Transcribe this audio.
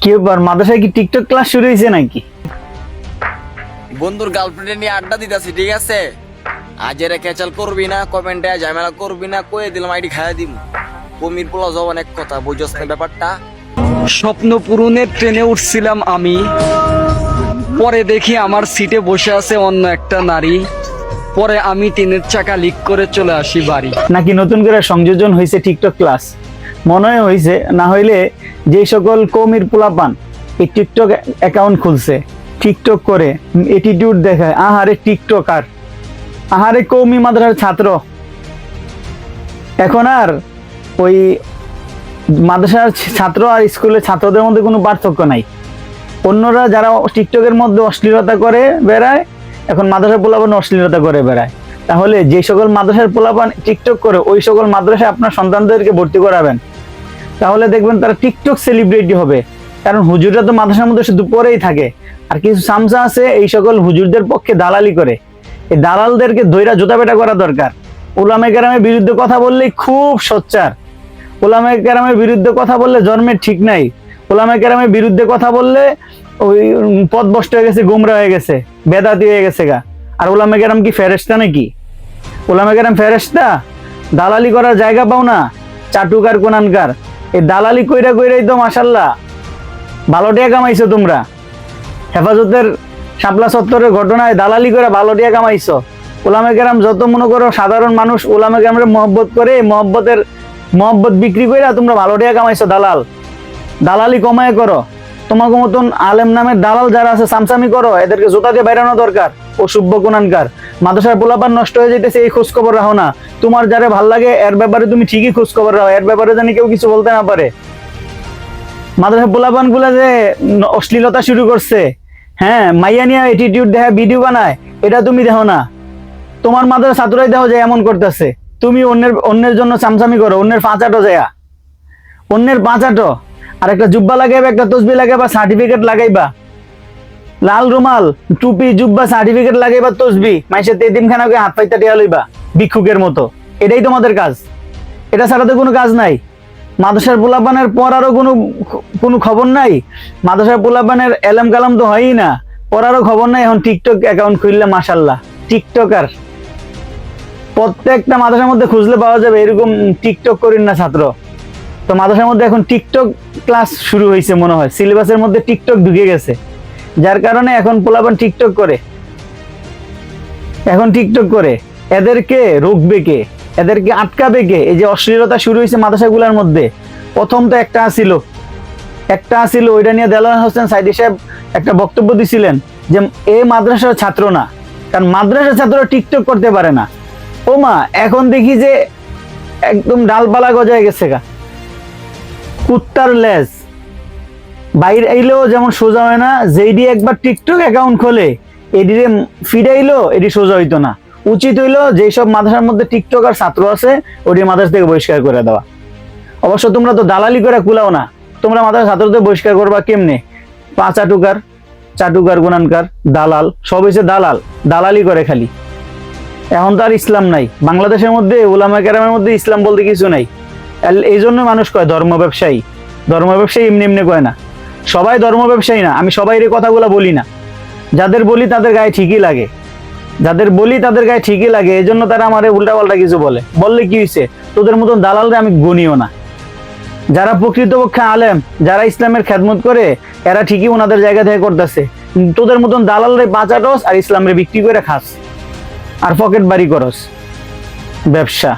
কি ব্যাপার, মাদ্রাসায় কি টিকটক ক্লাস শুরু হয়েছে নাকি? বন্ধুর গার্লফ্রেন্ড নিয়ে আড্ডা দিতেছি, ঠিক আছে? আজ এরা ক্যাচাল করবি না, কমেন্টে ঝামেলা করবি না, কয়ে দিলাম আইডি খাইয়া দিম। কমির পোলা যাও অনেক কথা, বুঝছ না ব্যাপারটা? স্বপ্ন পূরণের ট্রেনে উঠছিলাম আমি, পরে দেখি আমার সিটে বসে আছে অন্য একটা নারী। পরে আমি ট্রেনের চাকা লিক করে চলে আসি বাড়ি। নাকি নতুন করে সংযোজন হয়েছে টিকটক ক্লাস? মনে হয় হয়েছে, না হইলে যে সকল কৌমির পোলাপান এই টিকটক অ্যাকাউন্ট খুলছে, টিকটক করে অ্যাটিটিউড দেখায়, আহারে টিকটকার, আহারে কৌমি মাদ্রাসার ছাত্র। এখন আর ওই মাদ্রাসার ছাত্র আর স্কুলের ছাত্রদের মধ্যে কোনো পার্থক্য নাই। অন্যরা যারা টিকটকের মধ্যে অশ্লীলতা করে বেড়ায়, এখন মাদ্রাসার পোলাপান অশ্লীলতা করে বেড়ায়। তাহলে যে সকল মাদ্রাসার পোলাপান টিকটক করে ওই সকল মাদ্রাসায় আপনার সন্তানদেরকে ভর্তি করাবেন, তাহলে দেখবেন তারা টিকটক সেলিব্রিটি হবে। কারণ হুজুররা তো মাদ্রাসার মধ্যে শুধু পড়েই থাকে, আর কিছু সামসা আছে এই সকল হুজুরদের পক্ষে দালালি করে। এই দালালদেরকে ধৈরা জোতাপেটা করা দরকার। উলামায়ে কেরামের বিরুদ্ধে কথা বললেই খুব সোচ্চার। উলামায়ে কেরামের বিরুদ্ধে কথা বললে জন্মের ঠিক নাই। উলামায়ে কেরামের বিরুদ্ধে কথা বললে ওই পথভ্রষ্ট হয়ে গেছে, গোমরা হয়ে গেছে, বেদাতি হয়ে গেছে গা। আর উলামায়ে কেরাম কি ফেরেশতা নাকি? উলামায়ে কেরাম ফেরেশতা? দালালি করার জায়গা পাও না, চাটুকার কোনানকার। এই দালালি কইরা কইরাই তো মাশাল্লাহ ভালো টাকা কামাইছো তোমরা। হেফাজতের শাপলা চত্বরের ঘটনায় দালালি করে ভালো টাকা কামাইছো। উলামায়ে কেরাম যত মনে করো সাধারণ মানুষ উলামায়ে কেরামরে মহব্বত করে, মহব্বত বিক্রি করে তোমরা ভালো টাকা কামাইছো। দালালি কমায় করো। তোমাকে মতন আলেম নামের দালাল যারা আছে সামসামি করো, এদেরকে জোতা দিয়ে বাইরানো দরকার। অসভ্য কোনানকার, মাদ্রাসার পোলাপান নষ্ট হয়ে যেতেছে এই খোঁজ খবর রাখো না। তোমার যারা ভাল লাগে এর ব্যাপারে তুমি ঠিকই খোঁজ খবর রাখো, এর ব্যাপারে জানি কেউ কিছু বলতে না পারে। মাদ্রাসার পোলাপান গুলা যে অশ্লীলতা শুরু করছে, হ্যাঁ, মাইয়া নিয়ে অ্যাটিটিউড দেখা ভিডিও বানায়, এটা তুমি দেখো না। তোমার মাদ্রাসার ছাত্ররাই দেখো যে এমন করতেছে, তুমি অন্যের জন্য চামচামি করো, অন্যের পাঁচাটো যায়, অন্যের পাঁচাটো। আর একটা জুব্বা লাগাইবা, একটা তসবি লাগাইবা, সার্টিফিকেট লাগাইবা, লাল রুমাল, টুপি, জুব্বা, সার্টিফিকেট লাগাইবা, তসবি, মাইসে তেদিমখানাকে হাত পাইতা টিয়া লইবা ভিক্ষুকের মতো। এটাই তোমাদের কাজ। এটা ছাড়া তো কোনো কাজ নাই। মাদ্রাসার পোলাপানের পড়ারও কোনো খবর নাই। মাদ্রাসার পোলাপানের এলেম কালাম তো হয়ই না, পড়ারও খবর নাই। এখন টিকটক অ্যাকাউন্ট খুললে মাশাল্লাহ টিকটকার। প্রত্যেকটা মাদ্রাসার মধ্যে খুঁজলে পাওয়া যাবে এরকম টিকটক করেন না ছাত্র। তো মাদ্রাসার মধ্যে এখন টিকটক ক্লাস শুরু হয়েছে, মনে হয় সিলেবাসের মধ্যে টিকটক ঢুকে গেছে, যার কারণে এখন পোলাপান টিকটক করে। এখন টিকটক করে এদেরকে রোকবে কে, এদেরকে আটকাবে কে? এই যে অশ্লীলতা শুরু হয়েছে মাদ্রাসাগুলোর মধ্যে, প্রথম তো একটা আসিল, ওইটা নিয়ে দেলোয়ার হোসেন সাইদি সাহেব একটা বক্তব্য দিছিলেন যে এ মাদ্রাসার ছাত্র না, কারণ মাদ্রাসার ছাত্র টিকটক করতে পারে না। ও মা, এখন দেখি যে একদম ডালপালা গজায় গেছে গা, কুত্তার লেজ। বাইরে আইলেও যেমন সোজা হয় না, যেইডি একবার টিকটক অ্যাকাউন্ট খোলে এডিরে ফিরাইলো, এডি সোজা হইতো না। উচিত হইলো যেসব মাদ্রাসার মধ্যে টিকটক আর ছাত্র আছে ওটি মাদ্রাসা থেকে বহিষ্কার করে দেওয়া। অবশ্য তোমরা তো দালালি করে কুলাও না, তোমরা মাদ্রাসা ছাত্রদের বহিষ্কার করবা কেমনে? চাটুকার গুনানকার দালাল, সব হইছে দালালি করে খালি। এখন তো আর ইসলাম নাই বাংলাদেশের মধ্যে, উলামায়ে কেরামের মধ্যে ইসলাম বলতে কিছু নাই। এই জন্য মানুষ কয় ধর্ম ব্যবসায়ী এমনি এমনি কয় না। সবাই ধর্ম ব্যবসায়ী না, আমি সবাই এই কথাগুলো বলি না। যাদের বলি তাদের গায়ে ঠিকই লাগে, এই জন্য তারা আমার উল্টা পাল্টা কিছু বললে কি হয়েছে? তোদের মতন দালালরে আমি গনিও না। যারা প্রকৃতপক্ষে আলেম, যারা ইসলামের খেদমত করে, এরা ঠিকই ওনাদের জায়গা থেকে করতেছে। তোদের মতন দালালরে বাঁচাটস আর ইসলামরে বিক্রি করে খাস আর পকেট বাড়ি করস, ব্যবসা।